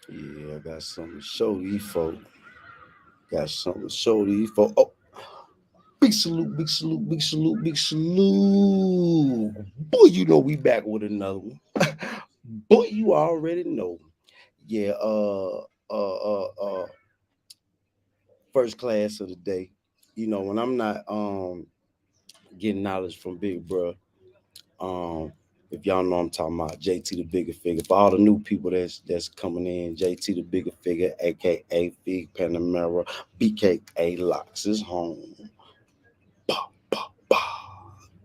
Yeah, I got something to show these folk. Got something to show these folk. Oh, big salute, big salute, big salute, big salute. Boy, you know we back with another one. Boy, you already know. Yeah, first class of the day. You know, when I'm not getting knowledge from Big Bruh, um, if y'all know I'm talking about JT the bigger figure. For all the new people that's coming in, JT the bigger figure, aka Big Panamera, BKA locks his home. Bah, bah, bah.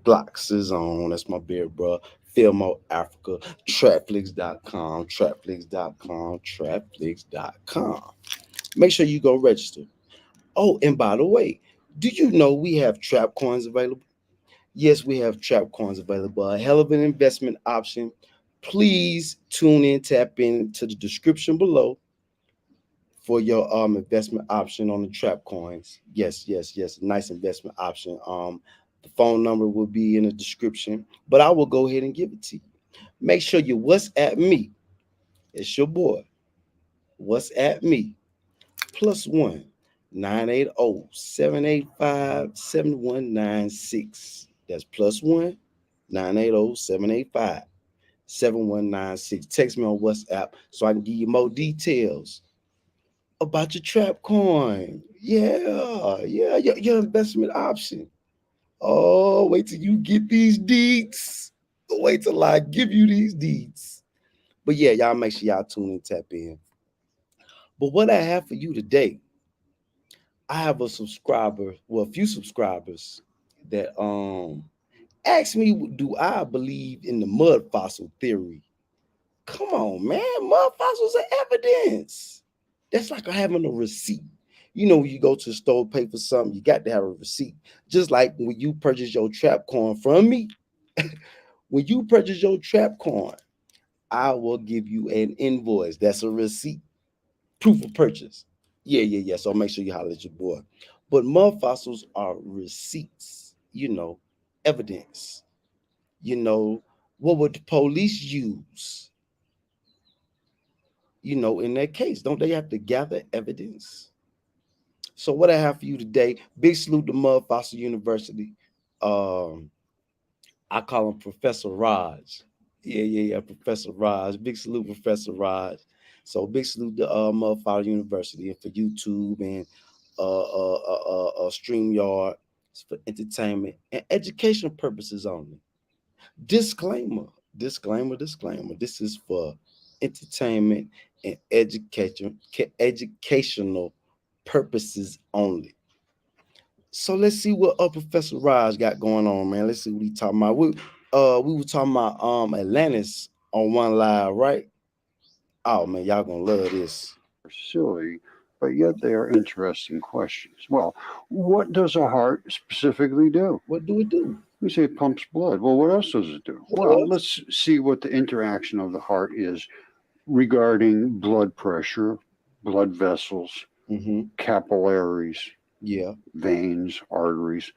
Blocks his own. That's my beard, bro. Filmo Africa, trapflix.com, trapflix.com, trapflix.com. Make sure you go register. Oh, and by the way, do you know we have trap coins available? Yes, we have trap coins available. A hell of an investment option. Please tune in, tap into the description below for your investment option on the trap coins. Yes, yes, yes. Nice investment option. The phone number will be in the description, but I will go ahead and give it to you. Make sure you WhatsApp me. It's your boy. WhatsApp me. +1 980-785-7196. That's +1 980-785-7196. Text me on WhatsApp so I can give you more details about your trap coin. Yeah, yeah, your investment option. Oh, wait till you get these deeds. Wait till I give you these deeds. But yeah, y'all make sure y'all tune in, tap in. But what I have for you today, I have a subscriber, well, a few subscribers that asked me, do I believe in the mud fossil theory? Come on, man, mud fossils are evidence. That's like having a receipt. You know, when you go to the store, pay for something, you got to have a receipt. Just like when you purchase your trap coin from me, when you purchase your trap coin, I will give you an invoice. That's a receipt, proof of purchase. Yeah, yeah, yeah. So make sure you holler at your boy. But mud fossils are receipts, evidence. What would the police use, in that case? Don't they have to gather evidence? So what I have for you today, big salute to Mud Fossil University. Um, I call him Professor Raj. Yeah, yeah, yeah, Professor Raj. Big salute, Professor Raj. So big salute to Mud Fossil University and for YouTube and StreamYard. It's for entertainment and education purposes only. Disclaimer, disclaimer. This is for entertainment and educational purposes only. So let's see what Professor Raj got going on, man. Let's see what he talking about. We were talking about Atlantis on one live, right? Oh man, y'all gonna love this. Silly, but yet they are interesting questions. Well, what does a heart specifically do? What do it do? We say it pumps blood. Well, what else does it do? What Well, else? let's see what the interaction of the heart is regarding blood pressure, blood vessels, Mm-hmm. capillaries, Yeah. veins, arteries.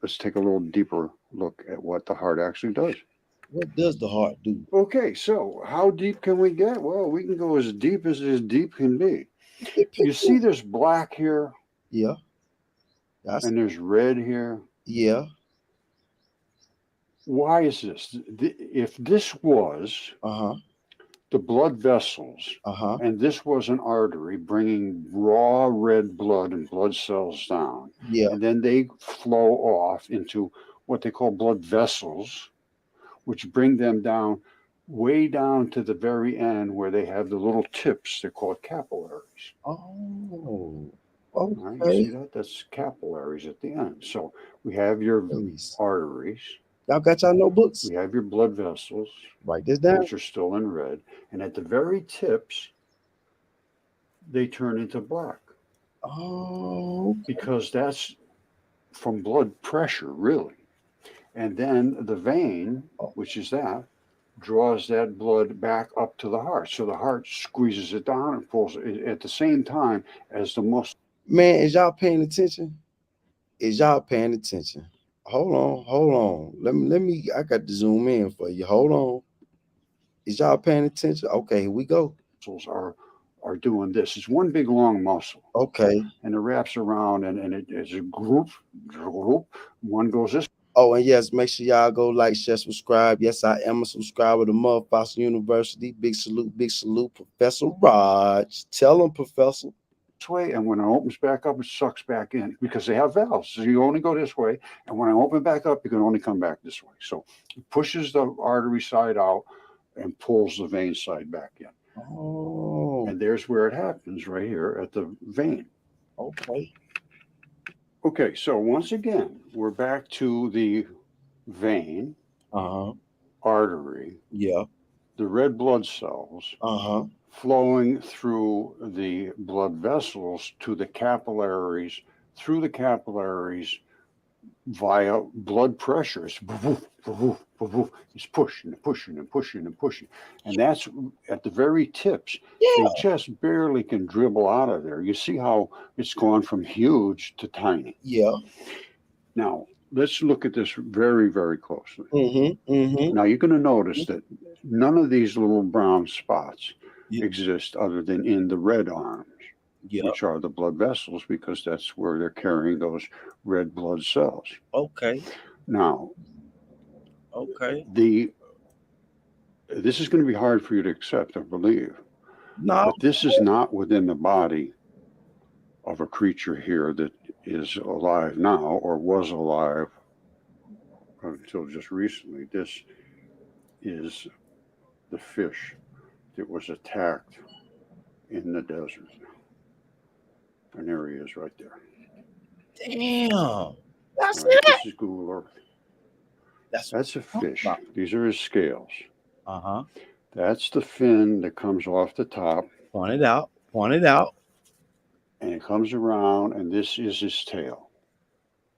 Let's take a little deeper look at what the heart actually does. What does the heart do? Okay, so how deep can we get? Well, we can go as deep can be. You see, there's black here Yeah. That's and there's red here. yeah. Why is this? If this was Uh-huh. the blood vessels Uh-huh. and this was an artery bringing raw red blood and blood cells down, Yeah. and then they flow off into what they call blood vessels, which bring them down way down to the very end where they have the little tips. They're called capillaries. Oh. All right, you see Okay. that? That's capillaries at the end. So we have your Please. arteries, Y'all got y'all notebooks? we have your blood vessels, Write this down. which are still in red, and at the very tips, they turn into black Oh, because that's from blood pressure, really. And then the vein, oh. which is that, draws that blood back up to the heart. So the heart squeezes it down and pulls it at the same time as the muscle. Man, is y'all paying attention? Is y'all paying attention? Hold on. I got to zoom in for you. Hold on. Is y'all paying attention? Okay, here we go. are doing this. It's one big long muscle, Okay. and it wraps around, and it's a group, group. One goes this. Oh, and yes, make sure y'all go like, share, subscribe. Yes, I am a subscriber to Mud Fossil University. Big salute, Professor Raj. Tell him, Professor. Way, and when it opens back up, it sucks back in because they have valves. So you only go this way, and when I open back up, you can only come back this way. So it pushes the artery side out and pulls the vein side back in. Oh, And there's where it happens right here at the vein. okay. Okay, so once again, we're back to the vein, Uh-huh. artery, Yeah. the red blood cells Uh-huh. flowing through the blood vessels to the capillaries, through the capillaries via blood pressure. It's pushing and pushing and pushing and pushing. And that's at the very tips. They Yeah. just barely can dribble out of there. You see how it's gone from huge to tiny. Yeah. Now, let's look at this very, very closely. Mm-hmm. Mm-hmm. Now, you're going to notice that none of these little brown spots Yeah. exist other than in the red arms, Yeah. which are the blood vessels, because that's where they're carrying those red blood cells. Okay. Now, Okay. this is going to be hard for you to accept, I believe, No. but this is not within the body of a creature here that is alive now or was alive until just recently. This is the fish that was attacked in the desert. And there he is right there. Damn. That's All right, it. this is Google Earth. That's That's a what I'm fish. talking These are his scales. about. Uh-huh. That's the fin that comes off the top, Point it out. Point it out. and it comes around, and this is his tail.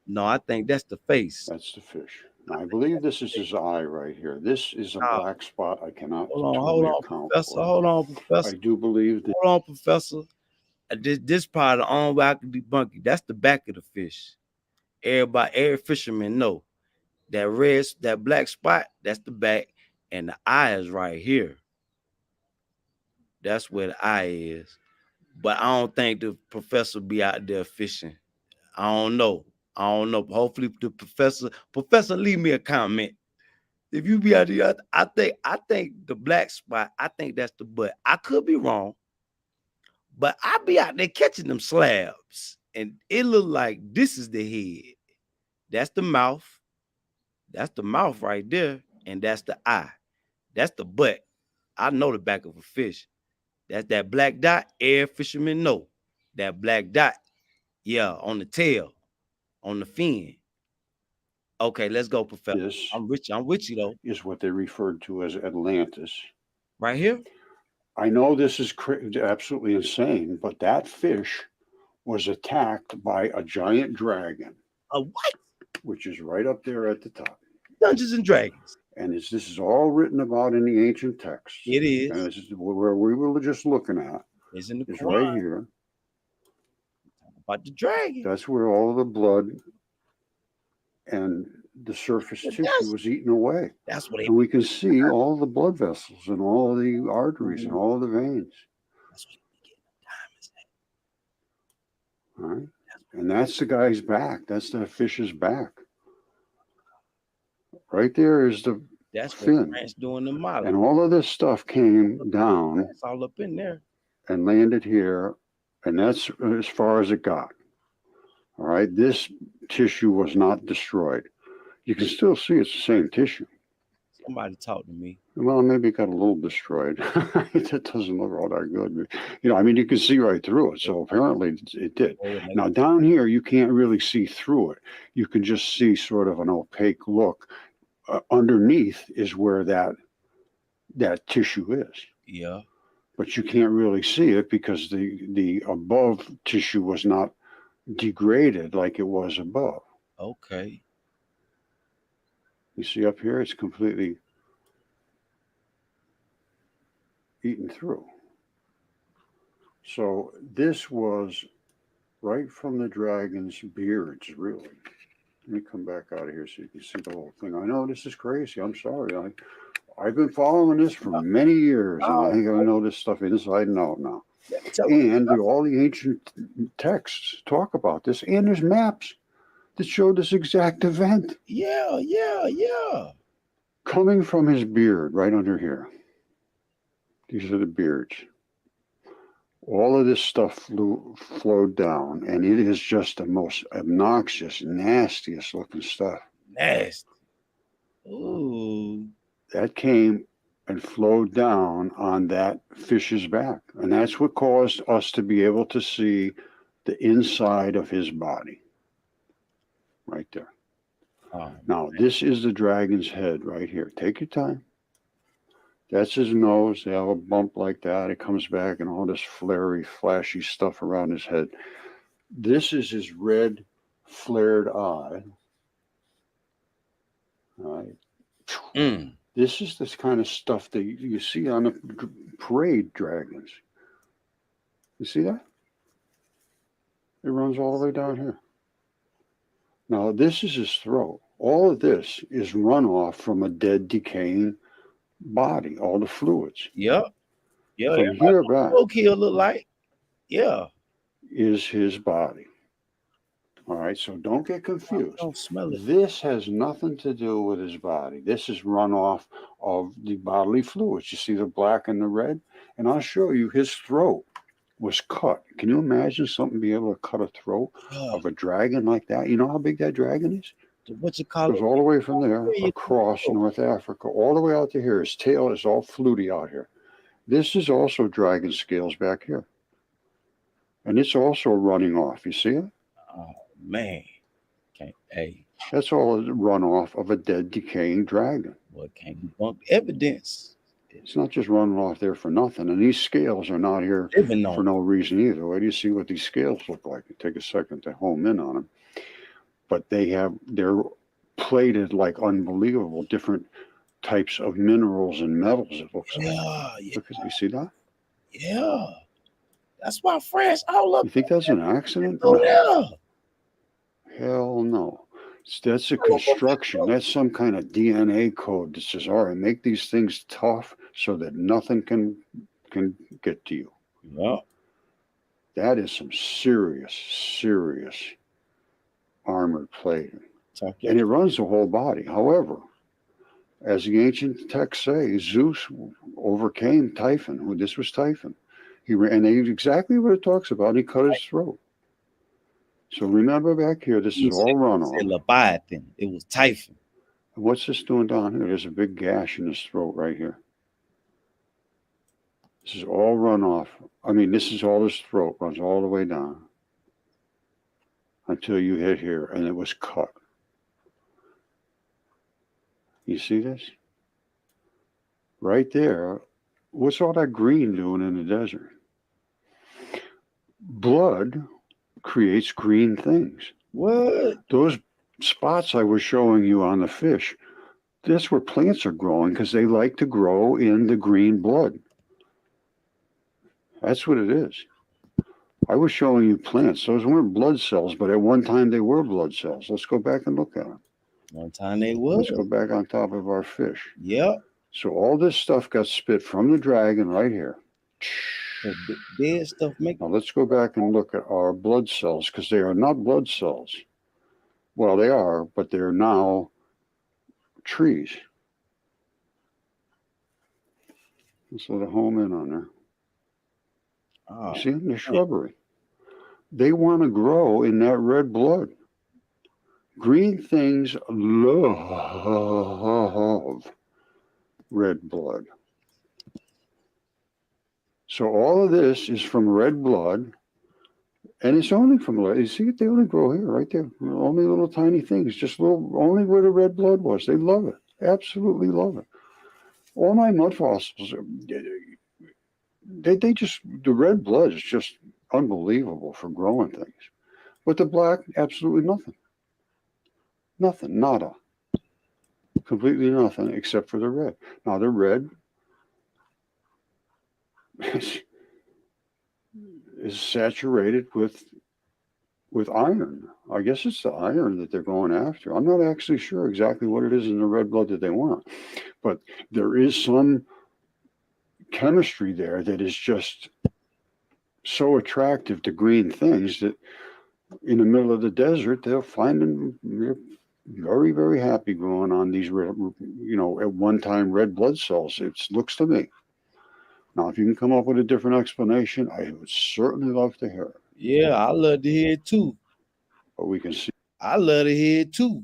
No, I think that's the face. That's the fish. Now, I believe this is his eye right here. This is a Nah, black spot I cannot hold totally on, account Professor. for. Hold on, I Professor. do believe that Hold on, Professor. This part of the only way I can debunk you. That's the back of the fish. Every fisherman know that black spot. That's the back, and the eye is right here. That's where the eye is. But I don't think the professor be out there fishing. I don't know. I don't know. Hopefully, the professor, leave me a comment. If you be out there, I think the black spot. I think that's the butt. I could be wrong, but I be out there catching them slabs, and it look like this is the head. That's the mouth. That's the mouth right there, and that's the eye. That's the butt. I know the back of a fish. That's that black dot. Every fisherman know that black dot. Yeah, on the tail, on the fin. Okay, let's go, Professor. this I'm with you though. is what they referred to as Atlantis. Right here. I know this is absolutely insane, but that fish was attacked by a giant dragon, What? which is right up there at the top. Dungeons and Dragons. And this is all written about in the ancient texts. It is. And this is where we were just looking at, It's in the is Quran right here. about the dragon. That's where all of the blood and the surface But tissue was eaten away. that's what they. And we can see all the blood vessels and all of the arteries and all of the veins. That's what they get diamonds. All right. And that's the guy's back. That's the fish's back. Right there is the That's what fin. France doing the model. And all of this stuff came down It's all up in there. and landed here. And that's as far as it got. All right. This tissue was not destroyed. You can still see it's the same tissue. Somebody talk to me. Well, maybe it got a little destroyed. That doesn't look all that good. I mean, you can see right through it. So apparently it did. Now, down here, you can't really see through it. You can just see sort of an opaque look. Underneath is where that tissue is. Yeah. But you can't really see it because the above tissue was not degraded like it was above. Okay. You see up here, it's completely eaten through. So this was right from the dragon's beards, really. Let me come back out of here so you can see the whole thing. I know this is crazy. I'm sorry. I've been following this for many years, and I Oh, think I know this stuff inside and out now. tell us. And all the ancient texts talk about this, and there's maps that show this exact event Yeah, yeah, yeah. coming from his beard right under here. These are the beards. All of this stuff flowed down, and it is just the most obnoxious, nastiest looking stuff. Nasty. Ooh. That came and flowed down on that fish's back. And that's what caused us to be able to see the inside of his body. Right there. Oh, Now, this is the dragon's head right here. Take your time. That's his nose. They have a bump like that. It comes back and all this flary, flashy stuff around his head. This is his red, flared eye. All right. mm. This is this kind of stuff that you see on the parade dragons. You see that? It runs all the way down here. Now, this is his throat. All of this is runoff from a dead, decaying body, all the fluids. Yep. Yeah. From here back Roadkill look like. Yeah. is his body. All right, so don't get I confused. don't smell it. This has nothing to do with his body. This is runoff of the bodily fluids. You see the black and the red? And I'll show you his throat was cut. Can you imagine something being able to cut a throat Yeah. of a dragon like that? You know how big that dragon is? What you It call goes it? all the way from there Where you across go? North Africa, all the way out to here. His tail is all fluty out here. This is also dragon scales back here. And it's also running off. You see it? Oh man. Can't hey. That's all a runoff of a dead, decaying dragon. What can't you bump evidence? It's not just running off there for nothing. And these scales are not here Living for on. no reason either. Wait do you see what these scales look like? Take a second to home in on them. But they're plated like unbelievable different types of minerals and metals, it looks like. Yeah, yeah, Look at you see that? yeah. That's why fresh all up. You think that's an accident? Oh No. yeah. Hell no. That's a construction. That's some kind of DNA code that says, all right, make these things tough so that nothing can get to you. Yeah. That is some serious, serious armored plating. And it runs the whole body. However, as the ancient texts say, Zeus overcame Typhon. This was Typhon. And they exactly what it talks about. He cut his throat. So remember back here, this is all runoff. Leviathan. It was Typhon. And what's this doing down here? There's a big gash in his throat right here. This is all runoff. I mean, this is all his throat, runs all the way down until you hit here, and it was cut. You see this? Right there. What's all that green doing in the desert? Blood creates green things. What? Those spots I was showing you on the fish, that's where plants are growing because they like to grow in the green blood. That's what it is. I was showing you plants. Those weren't blood cells, but at one time they were blood cells. Let's go back and look at them. One time they were. Let's go back on top of our fish. Yep. So all this stuff got spit from the dragon right here. Dead stuff make. Now let's go back and look at our blood cells because they are not blood cells. Well, they are, but they're now trees. Let's let it home in on there. Oh, you see them? They're shrubbery. They want to grow in that red blood. Green things love red blood. So all of this is from red blood, and it's only from red. You see it? They only grow here, right there. Only little tiny things, just little, only where the red blood was. They love it. Absolutely love it. All my mud fossils, they just, the red blood is just unbelievable for growing things. But the black, absolutely nothing. Nothing, nada. Completely nothing except for the red. Now the red is saturated with with iron. I guess it's the iron that they're going after. I'm not actually sure exactly what it is in the red blood that they want, but there is some chemistry there that is just so attractive to green things that in the middle of the desert they'll find them. They're very, very happy growing on these, at one time red blood cells. It looks to me. Now, if you can come up with a different explanation, I would certainly love to hear it. Yeah, I love to hear it too. But we can see. I love to hear it too.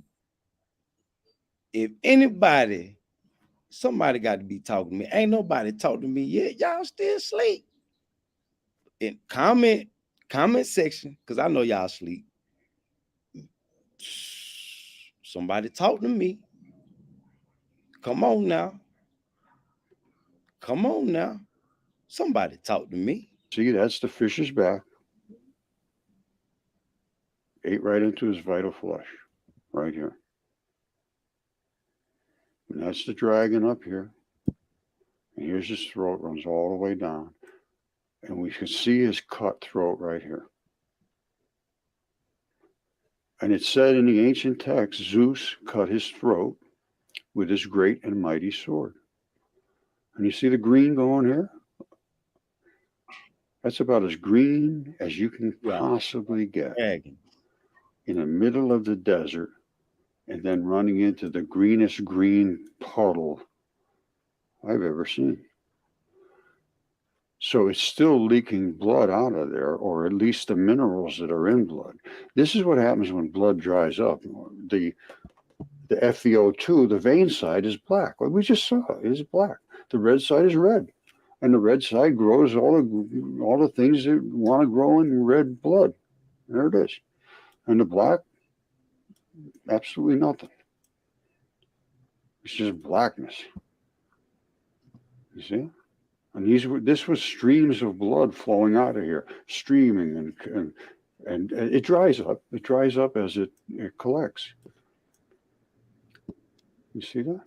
If anybody, somebody got to be talking to me. Ain't nobody talking to me yet. Y'all still sleep. In comment section, because I know y'all sleep. Somebody talk to me. Come on now. Come on now. Somebody talk to me. See, that's the fish's back. Ate right into his vital flesh, right here. And that's the dragon up here. And here's his throat, runs all the way down. And we can see his cut throat right here. And it said in the ancient text, Zeus cut his throat with his great and mighty sword. And you see the green going here? That's about as green as you can possibly get. Dragon. In the middle of the desert, and then running into the greenest green puddle I've ever seen. So it's still leaking blood out of there, or at least the minerals that are in blood. This is what happens when blood dries up. The FeO2, the vein side is black. What we just saw is black. The red side is red. And the red side grows all the things that want to grow in red blood. There it is. And the black, absolutely nothing. It's just blackness. You see? And this was streams of blood flowing out of here, streaming, and it dries up. It dries up as it collects. You see that?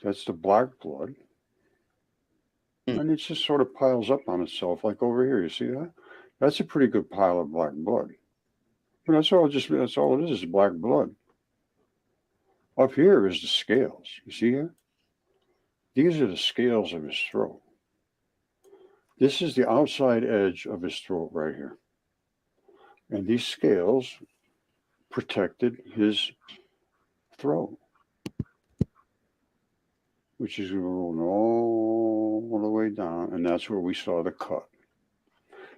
That's the black blood. And it just sort of piles up on itself, like over here. You see that? That's a pretty good pile of black blood. But that's all it is black blood. Up here is the scales. You see here? These are the scales of his throat. This is the outside edge of his throat right here. And these scales protected his throat, which is going all the way down. And that's where we saw the cut.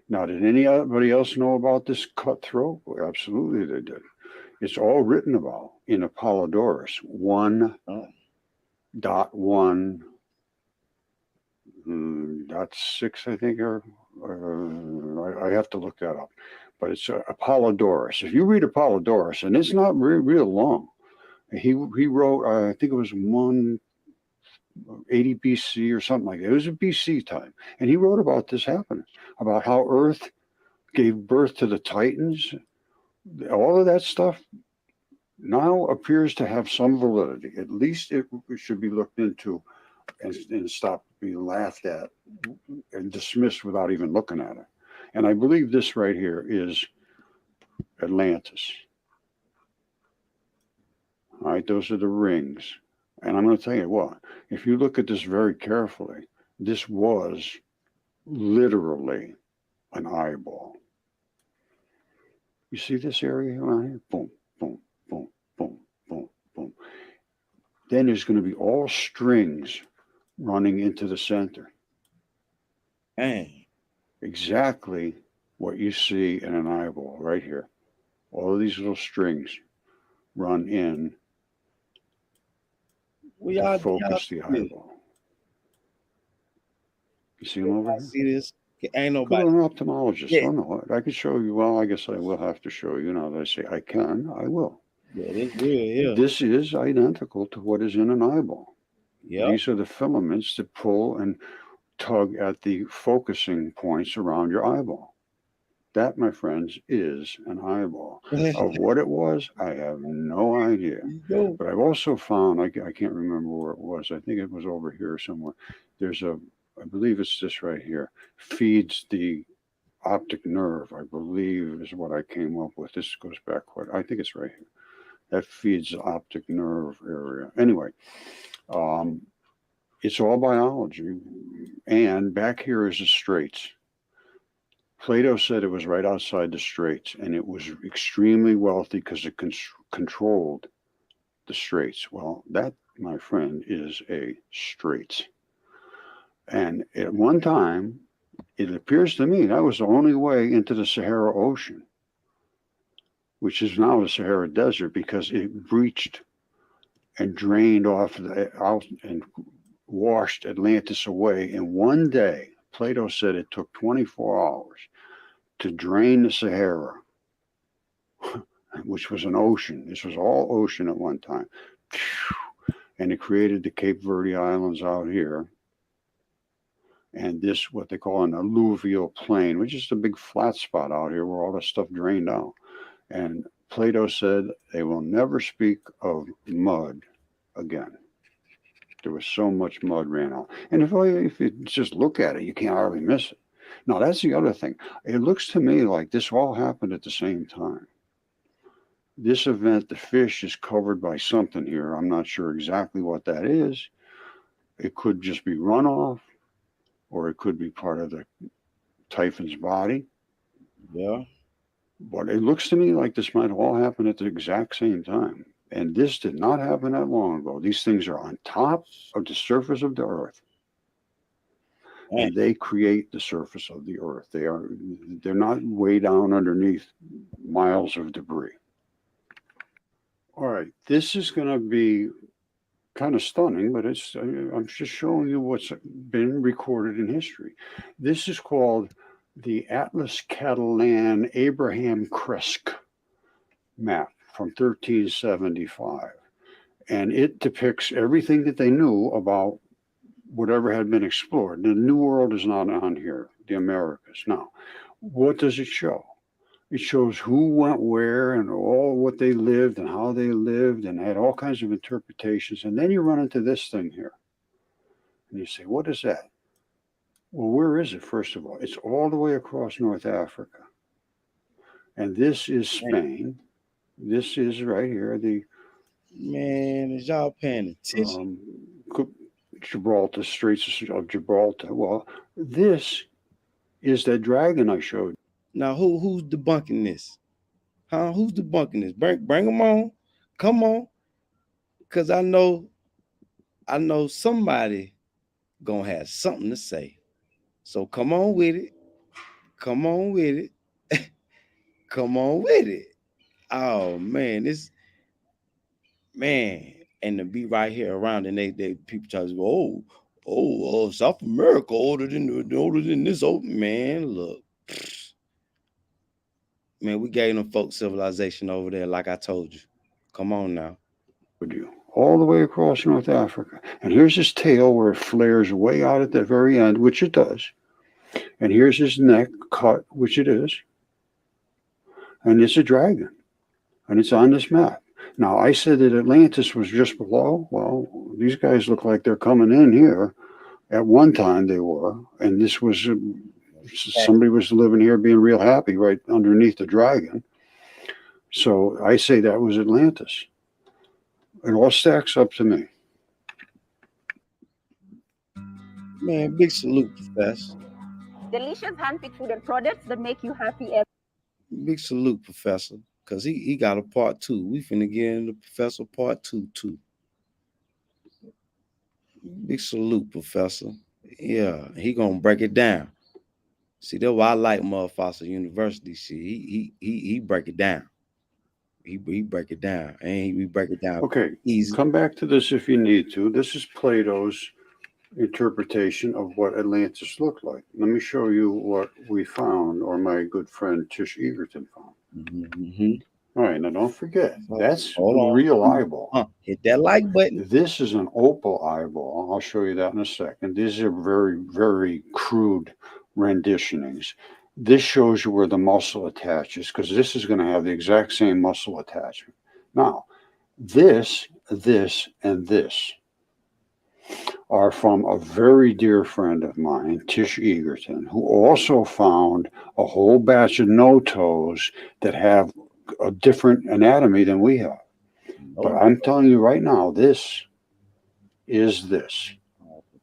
Now, did anybody else know about this cut throat? Well, absolutely they did. It's all written about in Apollodorus 1.1.6, I think, or I have to look that up. But it's Apollodorus. If you read Apollodorus, and it's not real long, he wrote, I think it was 180 BC or something like that. It was a BC time. And he wrote about this happening, about how Earth gave birth to the Titans. All of that stuff now appears to have some validity. At least it should be looked into and stop being laughed at and dismissed without even looking at it. And I believe this right here is Atlantis. All right, those are the rings. And I'm going to tell you what, if you look at this very carefully, this was literally an eyeball. You see this area around here? Boom, boom, boom, boom, boom, boom. Then there's going to be all strings running into the center. Dang. Exactly what you see in an eyeball right here. All of these little strings run in to focus the eyeball. You see them over here? See this? Ain't Go nobody. to an ophthalmologist. Yeah. Oh, no, I can show you. Well, I guess I will have to show you. Now that I say I can, I will. Yeah, that's real. Yeah. This is identical to what is in an eyeball. Yeah. These are the filaments that pull and tug at the focusing points around your eyeball. That, my friends, is an eyeball. Of what it was, I have no idea. But I've also found, I can't remember where it was. I think it was over here somewhere. There's a I believe it's this right here, feeds the optic nerve, I believe is what I came up with. This goes back quite, I think it's right here. That feeds the optic nerve area. Anyway, um, it's all biology. And back here is the straits. Plato said it was right outside the straits, and it was extremely wealthy because it controlled the straits. Well, that, my friend, is a straits. And at one time, it appears to me that was the only way into the Sahara Ocean, which is now the Sahara Desert, because it breached and drained off out and washed Atlantis away in one day. Plato said it took 24 hours to drain the Sahara, which was an ocean. This was all ocean at one time. And it created the Cape Verde Islands out here. And this, what they call an alluvial plain, which is a big flat spot out here where all this stuff drained out. And Plato said they will never speak of mud again. There was so much mud ran out. And if you just look at it, you can't hardly miss it. Now, that's the other thing. It looks to me like this all happened at the same time. This event, the fish is covered by something here. I'm not sure exactly what that is. It could just be runoff, or it could be part of the typhon's body. Yeah. But it looks to me like this might all happen at the exact same time. And this did not happen that long ago. These things are on top of the surface of the earth. Man. And they create the surface of the earth. They're not way down underneath miles of debris. All right, this is going to be kind of stunning, but I'm just showing you what's been recorded in history. This is called the Atlas Catalan Abraham Cresque map from 1375. And it depicts everything that they knew about whatever had been explored. The New World is not on here, the Americas. Now, what does it show? It shows who went where and all what they lived and how they lived, and had all kinds of interpretations. And then you run into this thing here. And you say, what is that? Well, where is it, first of all? It's all the way across North Africa. And this is Spain. This is right here, the Man, is y'all paying attention? um, Gibraltar, Straits of Gibraltar. Well, this is that dragon I showed. Now who's debunking this? Huh? Who's debunking this? Bring them on. Come on. Cause I know somebody gonna have something to say. So come on with it. Come on with it. Come on with it. Oh man, this man, and to be right here around, and they people try to go, South America older than this open man. Look, man, we gave them folk civilization over there, like I told you. Come on now. You all the way across North Africa. And here's his tail where it flares way out at the very end, which it does. And here's his neck cut, which it is. And it's a dragon. And it's on this map. Now, I said that Atlantis was just below. Well, these guys look like they're coming in here. At one time they were. And this was somebody was living here being real happy right underneath the dragon. So I say that was Atlantis. It all stacks up to me. Man, big salute, Professor. Delicious hand-picked food and products that make you happy. Big salute, Professor. Cause he got a part two. We finna get into Professor part two too. Big salute, Professor. Yeah, he gonna break it down. See, that's why I like Motherfucker University. See, he break it down. He break it down, and we break it down Okay, easy. come back to this if you need to. This is Plato's interpretation of what Atlantis looked like. Let me show you what we found, or my good friend Tish Egerton found. Mm-hmm. All right, now don't forget, that's Hold on. real eyeball. Hit that like button. This is an opal eyeball. I'll show you that in a second. These are very, very crude renditionings. This shows you where the muscle attaches, because this is going to have the exact same muscle attachment. Now, this, and this are from a very dear friend of mine, Tish Egerton, who also found a whole batch of no toes that have a different anatomy than we have. But No, I'm telling you right now, this is this.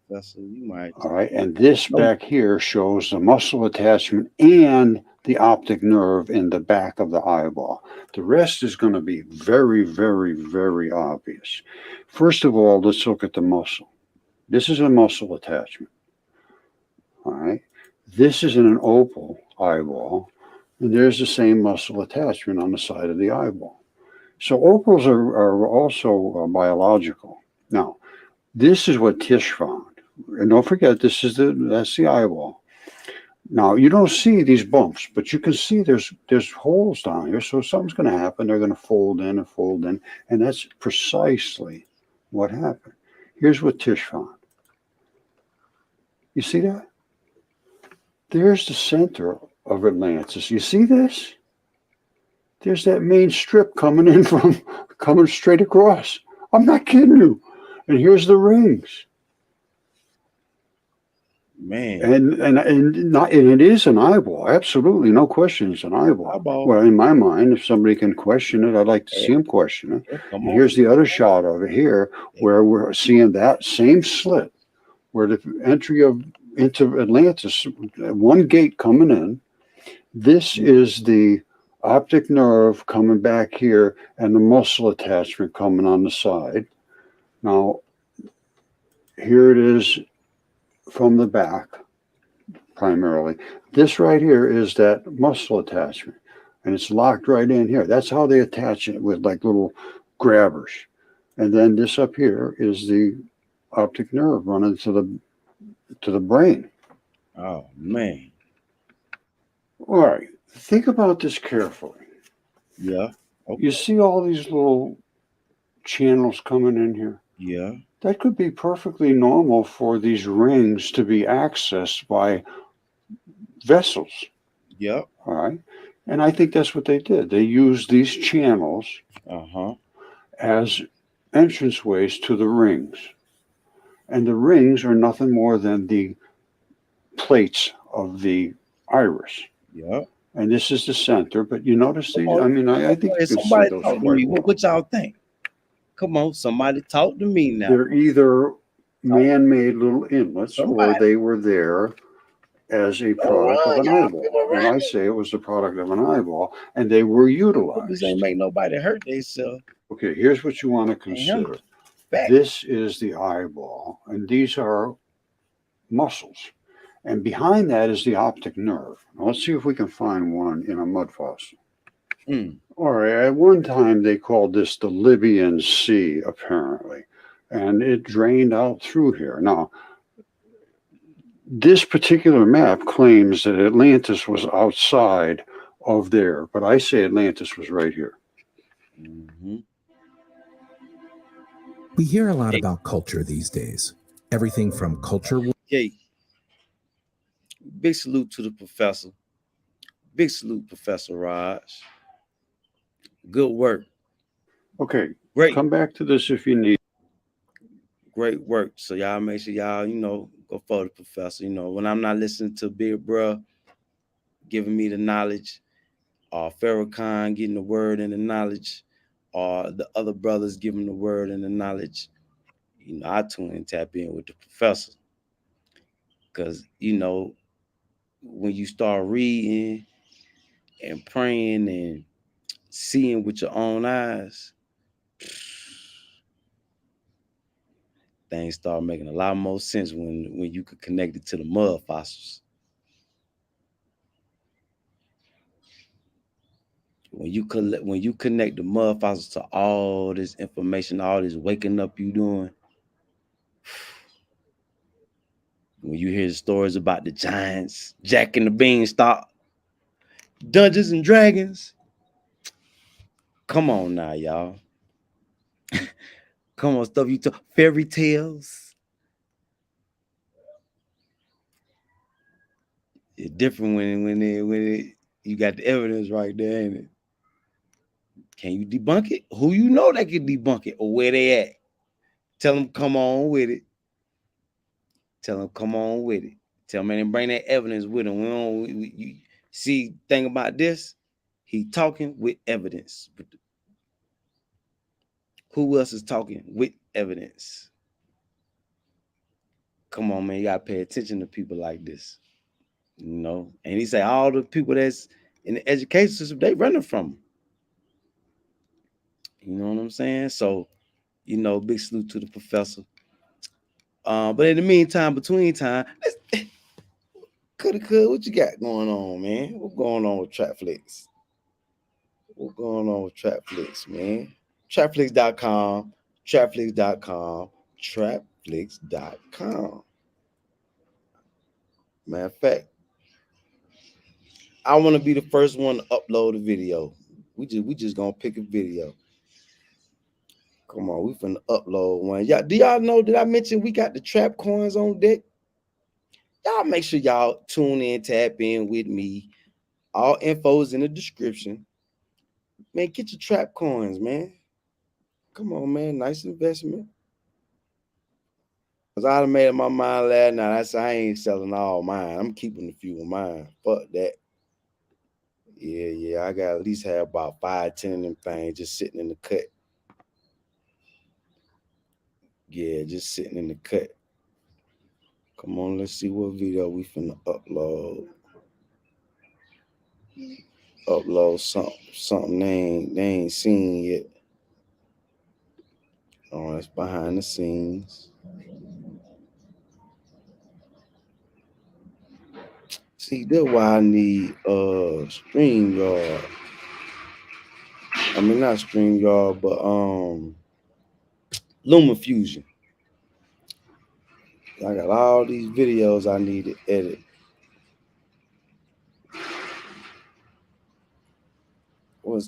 Professor, you might. All right. And this No, back here shows the muscle attachment and the optic nerve in the back of the eyeball. The rest is going to be very, very, very obvious. First of all, let's look at the muscle. This is a muscle attachment. All right. This is in an opal eyeball, and there's the same muscle attachment on the side of the eyeball. So opals are also biological. Now, this is what Tish found. And don't forget, that's the eyeball. Now you don't see these bumps, but you can see there's holes down here. So something's going to happen. They're going to fold in, and that's precisely what happened. Here's what Tish found. You see that? There's the center of Atlantis. You see this? There's that main strip coming in from coming straight across. I'm not kidding you. And here's the rings. man. And it is an eyeball. Absolutely, no question. It's an eyeball. Eyeball. Well, in my mind, if somebody can question it, I'd like to see them question it. Yeah, come And on. here's the other shot of it here, where we're seeing that same slit, where the entry of into Atlantis, one gate coming in. This is the optic nerve coming back here, and the muscle attachment coming on the side. Now, here it is from the back primarily. This right here is that muscle attachment, and it's locked right in here. That's how they attach it, with like little grabbers. And then this up here is the optic nerve running to the brain. Oh man. All right, think about this carefully. Yeah. You Okay. see all these little channels coming in here? Yeah. That could be perfectly normal for these rings to be accessed by vessels. Yeah. All right. And I think that's what they did. They used these channels Uh-huh. as entranceways to the rings. And the rings are nothing more than the plates of the iris. Yeah. And this is the center, but you notice Come these? on. I mean, I Come think on. you can see Somebody those talk to quite me. well. What y'all think? Come on, somebody talk to me now. They're either man made little inlets, or Somebody. they were there as a All product of right, an y'all eyeball. feel And I say it was the product of an eyeball, and they were hope this ain't utilized. make nobody hurt themselves. Okay, here's what you want to Ain't him consider. back. This is the eyeball, and these are muscles. And behind that is the optic nerve. Now, let's see if we can find one in a mud fossil. Mm. All right, at one time they called this the Libyan Sea, apparently, and it drained out through here. Now, this particular map claims that Atlantis was outside of there, but I say Atlantis was right here. Mm-hmm. We hear a lot Hey, about culture these days. Everything from culture hey, big salute to the professor. Big salute, Professor Raj. Good work. Okay, Great, come back to this if you need. great work. So y'all make sure y'all, go for the professor. When I'm not listening to Big Bruh giving me the knowledge, or Farrakhan getting the word and the knowledge, or the other brothers giving the word and the knowledge, I tune and tap in with the professor. Cause when you start reading and praying and seeing with your own eyes, things start making a lot more sense when you could connect it to the mud fossils. When you connect the mud fossils to all this information, all this waking up you doing, when you hear the stories about the giants, Jack and the Beanstalk, Dungeons and Dragons, come on now, y'all. Come on, stuff you talk, fairy tales. It's different when you got the evidence right there, ain't it? Can you debunk it? Who you know that can debunk it, or where they at? Tell them come on with it. Tell them come on with it. Tell them and bring that evidence with him. We don't you see thing about this. He talking with evidence. Who else is talking with evidence? Come on, man. You gotta pay attention to people like this. And he say all the people that's in the education system, they running from him. You know what I'm saying? So, big salute to the professor. But in the meantime, between time, what you got going on, man? What's going on with Trapflix? What's going on with Trapflix, man? Trapflix.com, Trapflix.com, Trapflix.com. Matter of fact, I want to be the first one to upload a video. We just gonna pick a video. Come on, we finna upload one. Do y'all know that I mentioned we got the trap coins on deck? Y'all make sure y'all tune in, tap in with me. All info is in the description. Man, get your trap coins, man. Come on, man. Nice investment. Cause I done made up my mind last night. I said I ain't selling all mine. I'm keeping a few of mine. Fuck that. Yeah. I got at least have about 5-10 of them things just sitting in the cut. Yeah, just sitting in the cut. Come on, let's see what video we finna upload. Upload something they ain't seen yet. Oh, that's behind the scenes. See, that's why I need StreamYard. I mean not StreamYard, but LumaFusion. I got all these videos I need to edit.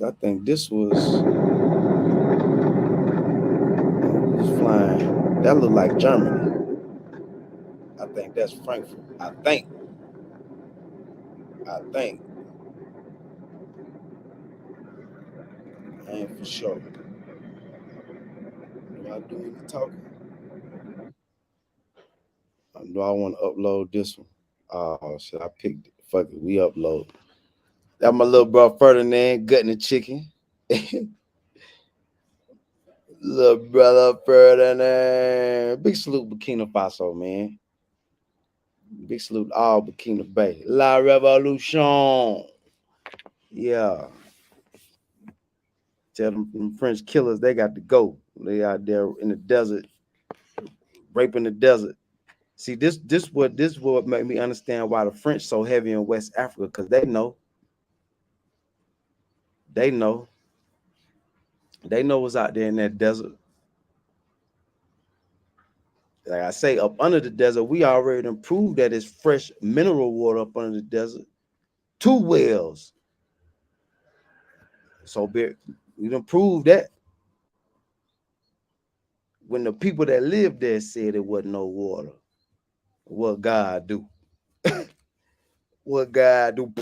I think this was flying. That looked like Germany. I think that's Frankfurt. I think. I ain't for sure. Do I do any talking? Do I want to upload this one? Oh shit, I picked it. Fuck it, we upload. That my little bro Ferdinand gutting the chicken. Little brother Ferdinand. Big salute Burkina Faso, man. Big salute all Burkina Bay. La Revolution. Yeah. Tell them French killers they got to go. They out there in the desert, raping the desert. See, this what made me understand why the French so heavy in West Africa, because they know what's out there in that desert. Like I say, up under the desert, we already proved that it's fresh mineral water up under the desert. 2 wells. So we done proved that. When the people that lived there said it wasn't no water, what God do? What God do?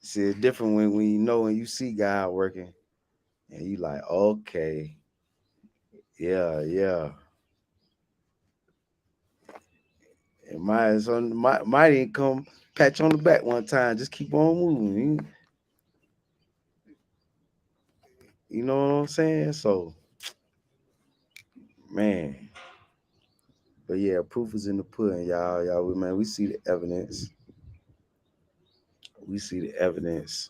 See, it's different when when you see God working, and you like, okay, yeah. And might didn't come pat you on the back one time. Just keep on moving. You know what I'm saying? So, man. But yeah, proof is in the pudding, y'all. Man, we see the evidence. We see the evidence.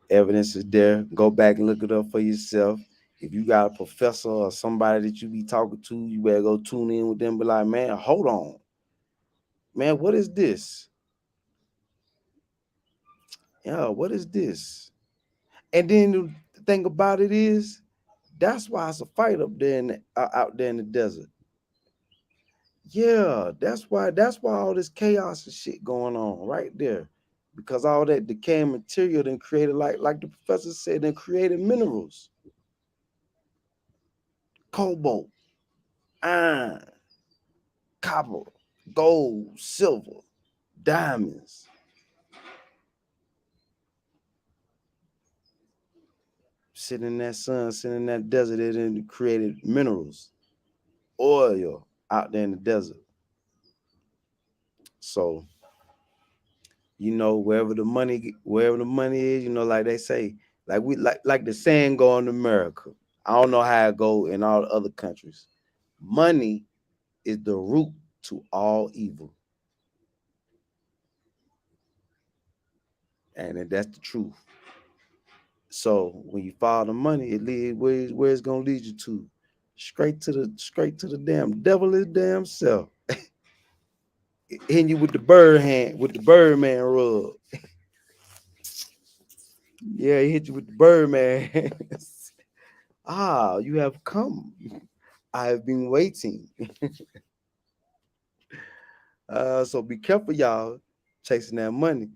Evidence is there. Go back and look it up for yourself. If you got a professor or somebody that you be talking to, you better go tune in with them. Be like, man, hold on. Man, what is this? Yeah, what is this? And then the thing about it is, that's why it's a fight up there out there in the desert. Yeah, that's why all this chaos and shit going on right there. Because all that decaying material then created, like the professor said, then created minerals. Cobalt, iron, copper, gold, silver, diamonds. sitting in that sun, sitting in that desert, it then created minerals, oil out there in the desert. So, wherever the money is, like they say, like the saying go in America. I don't know how it go in all the other countries. Money is the root to all evil. And that's the truth. So when you follow the money, it leads where it's gonna lead you to. Straight to the damn devil is damn self. Hitting you with the bird hand, with the Birdman rub. Yeah, he hit you with the Birdman. You have come. I have been waiting. So be careful, y'all, chasing that money.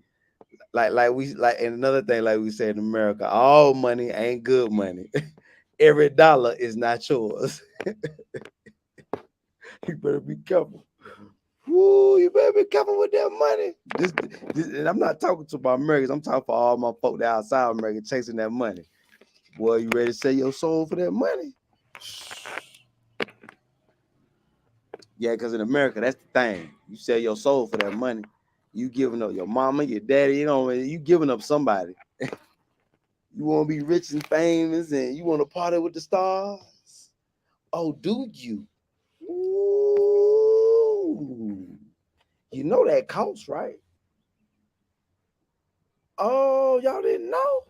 And another thing, like we said in America, all money ain't good money. Every dollar is not yours. You better be careful. Woo, you better be careful with that money. And I'm not talking to about Americans. I'm talking for all my folk that outside America chasing that money. Boy, you ready to sell your soul for that money? Yeah, because in America, that's the thing. You sell your soul for that money. You giving up your mama, your daddy, you giving up somebody. You want to be rich and famous and you want to party with the stars? Oh, do you? Ooh. You know that costs, right? Oh, y'all didn't know?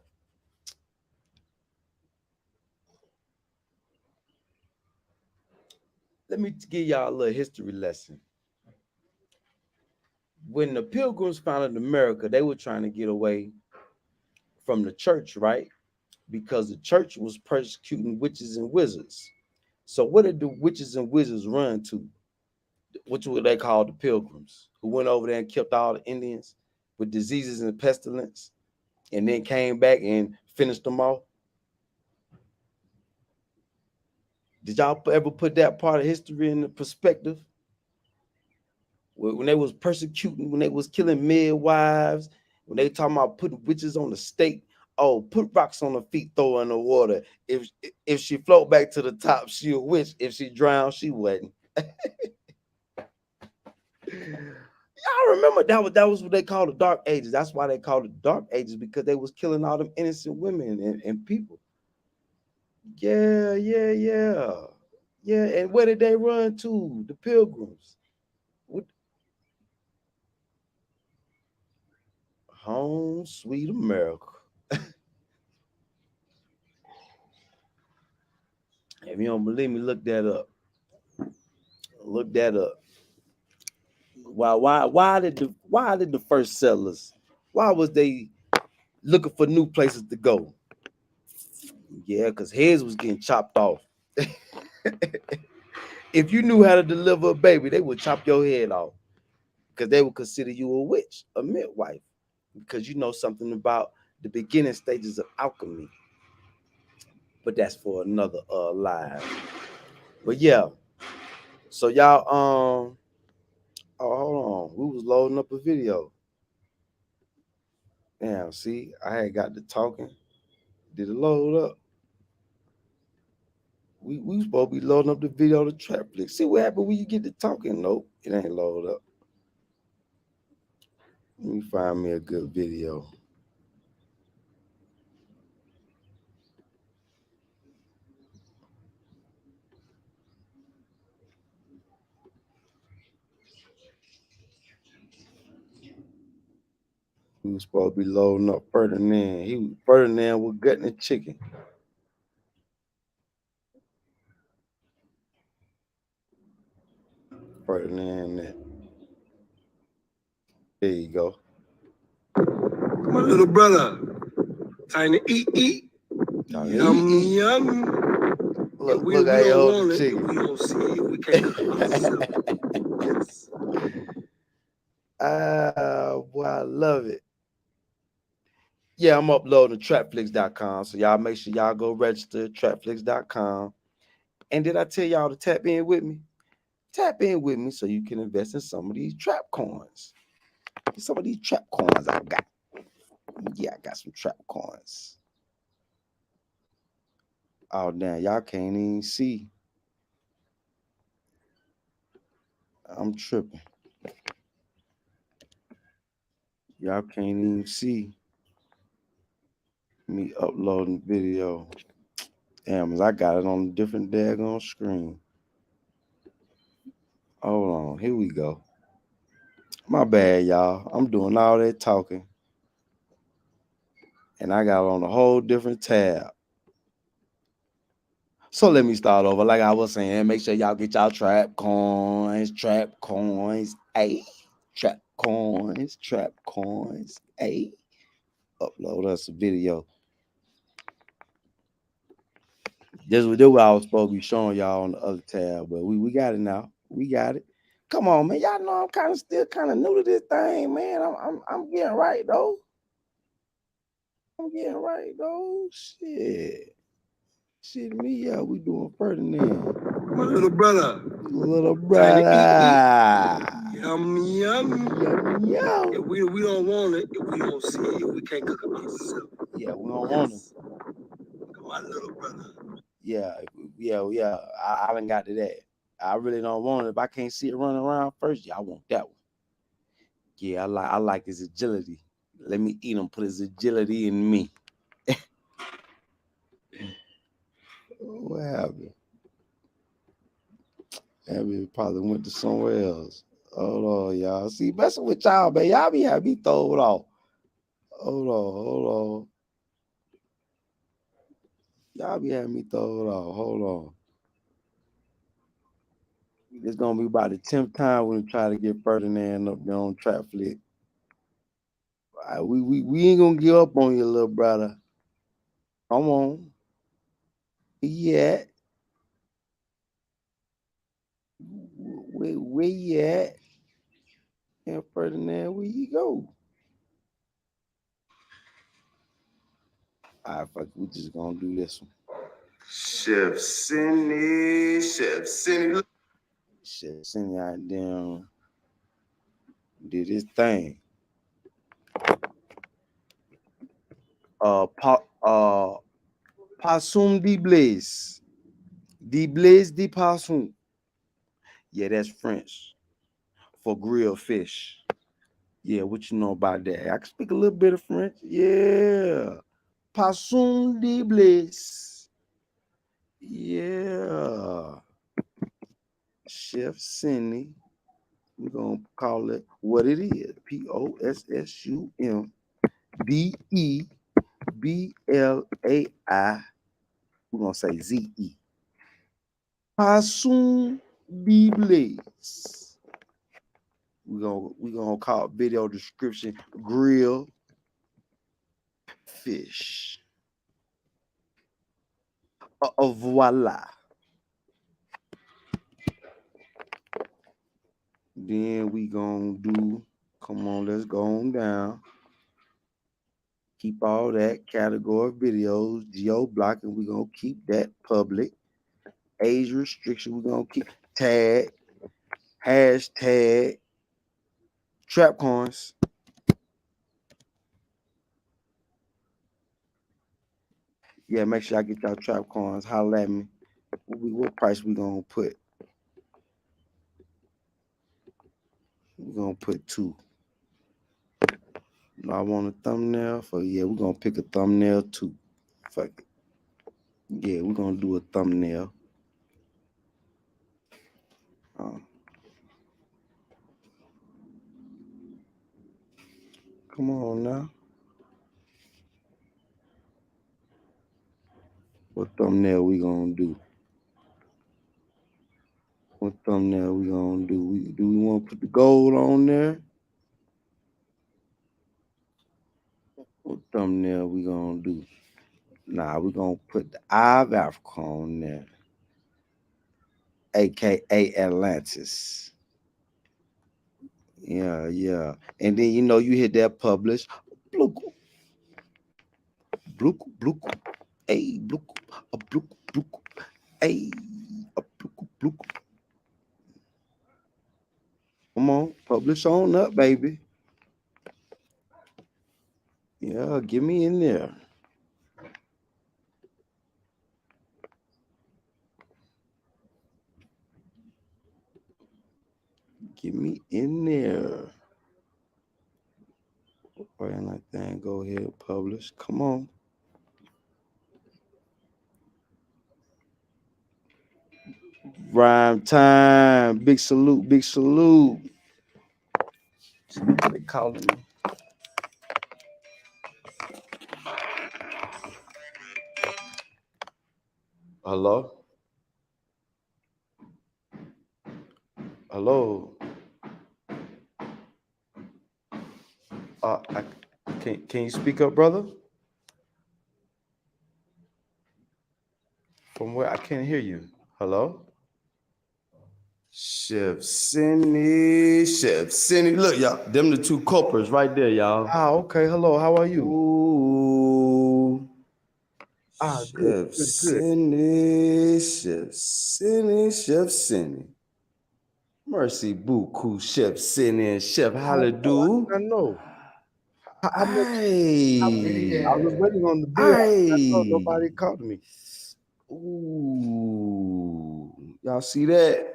Let me give y'all a little history lesson. When the Pilgrims founded America, they were trying to get away from the church, right? Because the church was persecuting witches and wizards. So what did the witches and wizards run to? Which were they called the Pilgrims, who went over there and killed all the Indians with diseases and pestilence, and then came back and finished them off. Did y'all ever put that part of history in the perspective? When they was persecuting, when they was killing midwives, when they talking about putting witches on the stake, oh, put rocks on her feet, throw her in the water. If she float back to the top, she a witch. If she drowned, she wasn't. Y'all remember that was what they called the Dark Ages. That's why they called it Dark Ages, because they was killing all them innocent women and people. Yeah, yeah, yeah. Yeah, and where did they run to? The Pilgrims. What, home, sweet America. If you don't believe me, look that up. Look that up. Why did the first settlers? Why was they looking for new places to go? Yeah, because heads was getting chopped off. If you knew how to deliver a baby, they would chop your head off because they would consider you a witch, a midwife, because you know something about the beginning stages of alchemy. But that's for another live. But yeah, so y'all oh, hold on, we was loading up a video. Damn, see, I had got to talking. Did it load up? We supposed to be loading up the video to Trapflix. See what happened when you get to talking? Nope, it ain't loaded up. Let me find me a good video. He was supposed to be loading up Ferdinand. Ferdinand was gutting the chicken. Ferdinand. There you go. My little brother, time to eat. Time to Yum, eat. yum. Look, We look, I don't hold want the it. chicken. We don't see it. We can't cook it ourselves. Yes. Boy, I love it. Yeah, I'm uploading to trapflix.com. So y'all make sure y'all go register trapflix.com. And did I tell y'all to tap in with me? Tap in with me so you can invest in some of these trap coins. Some of these trap coins I got. Yeah, I got some trap coins. Oh damn, y'all can't even see. I'm tripping. Y'all can't even see me uploading video. Damn, I got it on a different daggone screen. Hold on, here we go. My bad, y'all. I'm doing all that talking, and I got it on a whole different tab. So let me start over. Like I was saying, make sure y'all get y'all trap coins, a trap coins, a upload us a video. This what I was supposed to be showing y'all on the other tab, but we got it now. We got it. Come on, man. Y'all know I'm kind of still kind of new to this thing, man. I'm getting right though. I'm getting right though. Shit. Shit, me, yeah, we doing Ferdinand. My little brother. Little Time brother. to eat. Yum, yum. Yum, yum. If we don't want it, if we don't see it, if we can't cook a piece of soup. Yeah, we don't want it. My little brother. Yeah. I done got to that. I really don't want it. If I can't see it running around first, yeah, I want that one. Yeah, I like his agility. Let me eat him, put his agility in me. What happened? Abby probably went to somewhere else. Hold on, y'all. See, messing with y'all, man. Y'all be having me thrown off. Hold on. Y'all be having me thrown off. Hold on. It's gonna be about the 10th time when we try to get Ferdinand up there on Trap Flick. We ain't gonna give up on you, little brother. Come on. Yeah. Where you at? And Ferdinand, where you go? All right, fuck, we just gonna do this one. Chef Cindy. Chef Cindy out there did his thing. Pa, Possum de Blaze. De Blaze de Possum. Yeah, that's French for grilled fish. Yeah, what you know about that? I can speak a little bit of French. Yeah. Poisson de Blaze. Yeah. Chef Cindy. We're going to call it what it is. Possumbelai. We're going to say ZE. Poisson de Blaze. We're gonna call video description grill fish. Voila. Then we gonna do. Come on, let's go on down. Keep all that category videos, geo blocking. We're gonna keep that public. Age restriction. We're gonna keep tag, hashtag, trap coins. Yeah, make sure I get y'all trap coins. Holla at me. What price we gonna put? We're gonna put 2. I want a thumbnail for we're gonna pick a thumbnail too. Fuck it. Yeah, we're gonna do a thumbnail. Come on now. What thumbnail we gonna do? What thumbnail we gonna do? Do we want to put the gold on there? What thumbnail we gonna do? Nah, we gonna put the Eye of Africa on there, aka Atlantis. Yeah. And then you hit that publish. Blook, blook. Hey, blook, a blook. Hey, a blook. Come on, publish on up, baby. Yeah, get me in there. Get me in there. Right on that thing. Go ahead, publish. Come on. Rhyme time. Big salute. Big salute. They calling me. Hello? Hello? I, can you speak up, brother? From where? I can't hear you. Hello? Chef Cindy. Look, y'all, them the two culprits right there, y'all. Ah, okay. Hello, how are you? Ooh. Ah, good. Chef Cindy. Mercy Buku, Chef Cindy, and Chef Halladu. I know. How much? I was waiting on the bill. I know nobody called me. Ooh. Y'all see that?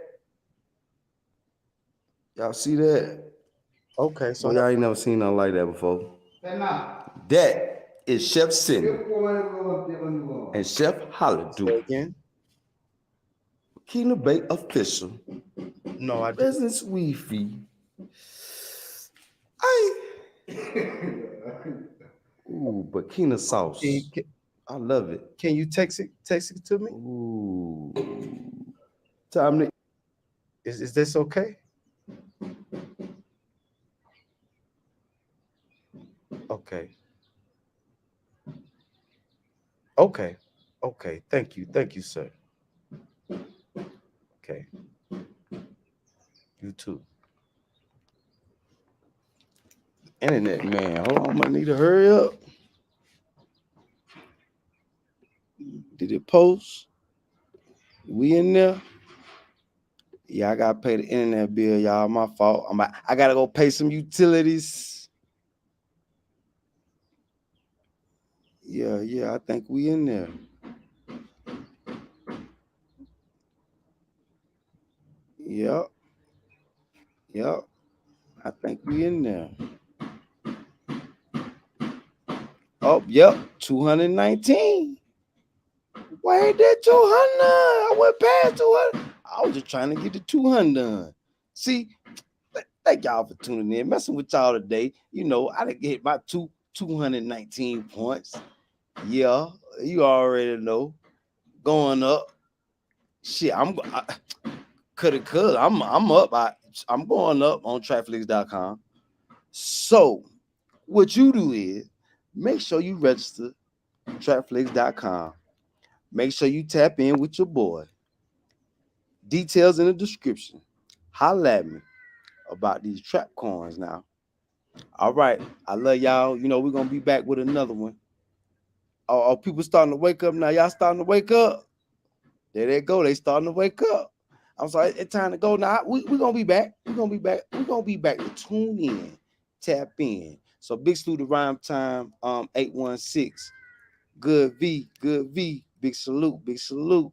Y'all see that? Okay, so y'all ain't never seen nothing like that before. That is Chef Cindy and Chef Halladu. Again? Kina Bay official. No, I didn't. Residence Wi-Fi. Ooh, but Kina sauce. I love it. Can you text it to me? Ooh. Time to. Is this okay? Okay. Okay. Okay. Thank you. Thank you, sir. Okay. You too. Internet man. Hold on, I need to hurry up. Did it post? We in there? Yeah, I gotta pay the internet bill, y'all. My fault. I gotta go pay some utilities. Yeah, I think we in there. Yep. I think we in there. Oh, yep. 219. Why ain't that 200? I went past 200. I was just trying to get the 200 done. See, thank y'all for tuning in. Messing with y'all today. You know, I didn't get my 219 points. Yeah, you already know. Going up. Shit, I'm up. I'm going up on trackflix.com. So what you do is make sure you register trackflix.com. Make sure you tap in with your boy. Details in the description. Holla at me about these trap coins now. All right. I love y'all. You know, we're going to be back with another one. Oh, people starting to wake up now. Y'all starting to wake up. There they go. They starting to wake up. I'm sorry. It's time to go now. We're going to be back. We're going to be back to tune in, tap in. So big salute to Rhyme Time 816. Good V. Big salute.